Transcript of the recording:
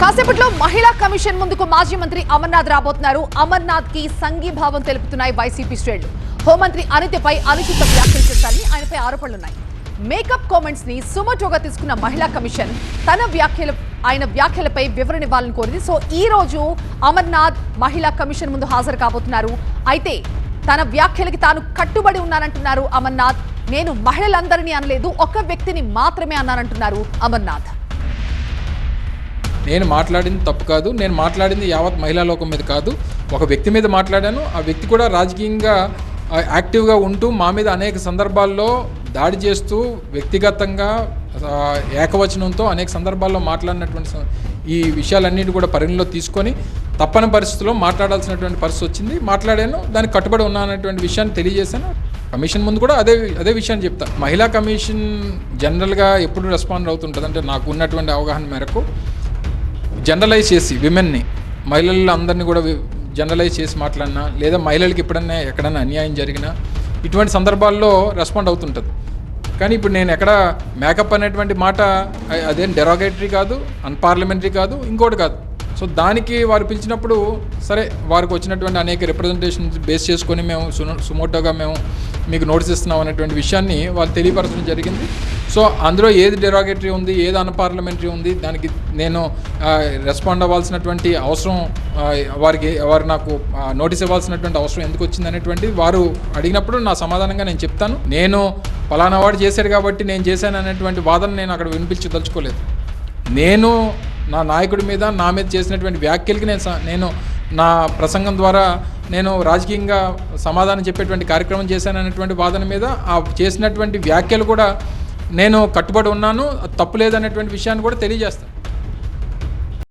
కాసేపట్లో మహిళా కమిషన్ ముందుకు మాజీ మంత్రి అమర్నాథ్ రాబోతున్నారు. అమర్నాథ్ కి సంఘీభావం తెలుపుతున్నాయి వైసీపీ శ్రేణులు. హోంమంత్రి అనితపై అనుచిత వ్యాఖ్యలు చేశారని ఆయనపై ఆరోపణలున్నాయి. మేకప్ కామెంట్స్ ని సుమోటోగా తీసుకున్న మహిళా కమిషన్ ఆయన వ్యాఖ్యలపై వివరణ ఇవ్వాలని కోరింది. సో ఈ రోజు అమర్నాథ్ మహిళా కమిషన్ ముందు హాజరు కాబోతున్నారు. అయితే తన వ్యాఖ్యలకి తాను కట్టుబడి ఉన్నానంటున్నారు అమర్నాథ్. నేను మహిళలందరినీ అనలేదు, ఒక వ్యక్తిని మాత్రమే అన్నానంటున్నారు అమర్నాథ్. నేను మాట్లాడింది తప్పు కాదు, నేను మాట్లాడింది యావత్ మహిళా లోకం మీద కాదు, ఒక వ్యక్తి మీద మాట్లాడాను. ఆ వ్యక్తి కూడా రాజకీయంగా యాక్టివ్గా ఉంటూ మా మీద అనేక సందర్భాల్లో దాడి చేస్తూ వ్యక్తిగతంగా ఏకవచనంతో అనేక సందర్భాల్లో మాట్లాడినటువంటి ఈ విషయాలన్నిటి కూడా పరిగణలో తీసుకొని తప్పని పరిస్థితుల్లో మాట్లాడాల్సినటువంటి పరిస్థితి వచ్చింది. మాట్లాడాను, దానికి కట్టుబడి ఉన్నానటువంటి విషయాన్ని తెలియజేశాను. కమిషన్ ముందు కూడా అదే విషయాన్ని చెప్తాను. మహిళా కమిషన్ జనరల్గా ఎప్పుడు రెస్పాండ్ అవుతుంటుంది అంటే నాకు ఉన్నటువంటి అవగాహన మేరకు జనరలైజ్ చేసి విమెన్ని మహిళలందరినీ కూడా జనరలైజ్ చేసి మాట్లాడినా లేదా మహిళలకి ఎక్కడన్నా అన్యాయం జరిగినా ఇటువంటి సందర్భాల్లో రెస్పాండ్ అవుతుంటుంది. కానీ ఇప్పుడు నేను ఎక్కడ మేకప్ అనేటువంటి మాట అదేం డెరోగేటరీ కాదు, అన్పార్లమెంటరీ కాదు, ఇంకోటి కాదు. సో దానికి వారు పిలిచినప్పుడు సరే వారికి వచ్చినటువంటి అనేక రిప్రజెంటేషన్ బేస్ చేసుకొని మేము సుమోటోగా మేము మీకు నోటీస్ ఇస్తున్నాం అనేటువంటి విషయాన్ని వాళ్ళు తెలియపరచడం జరిగింది. సో అందులో ఏది డెరోగేటరీ ఉంది, ఏది అన్పార్లమెంటరీ ఉంది, దానికి నేను రెస్పాండ్ అవ్వాల్సినటువంటి అవసరం వారు నాకు నోటీస్ ఇవ్వాల్సినటువంటి అవసరం ఎందుకు వచ్చింది అనేటువంటి వారు అడిగినప్పుడు నా సమాధానంగా నేను చెప్తాను. నేను ఫలానా వాడు చేశారు కాబట్టి నేను చేశాను అనేటువంటి వాదన నేను అక్కడ వినిపించదలుచుకోలేదు. నేను నా నాయకుడి మీద నా మీద చేసినటువంటి వ్యాఖ్యలకి నేను నా ప్రసంగం ద్వారా నేను రాజకీయంగా సమాధానం చెప్పేటువంటి కార్యక్రమం చేశాననేటువంటి వాదన మీద ఆ చేసినటువంటి వ్యాఖ్యలు కూడా నేను కట్టుబడి ఉన్నాను, తప్పు లేదనేటువంటి విషయాన్ని కూడా తెలియజేస్తాను.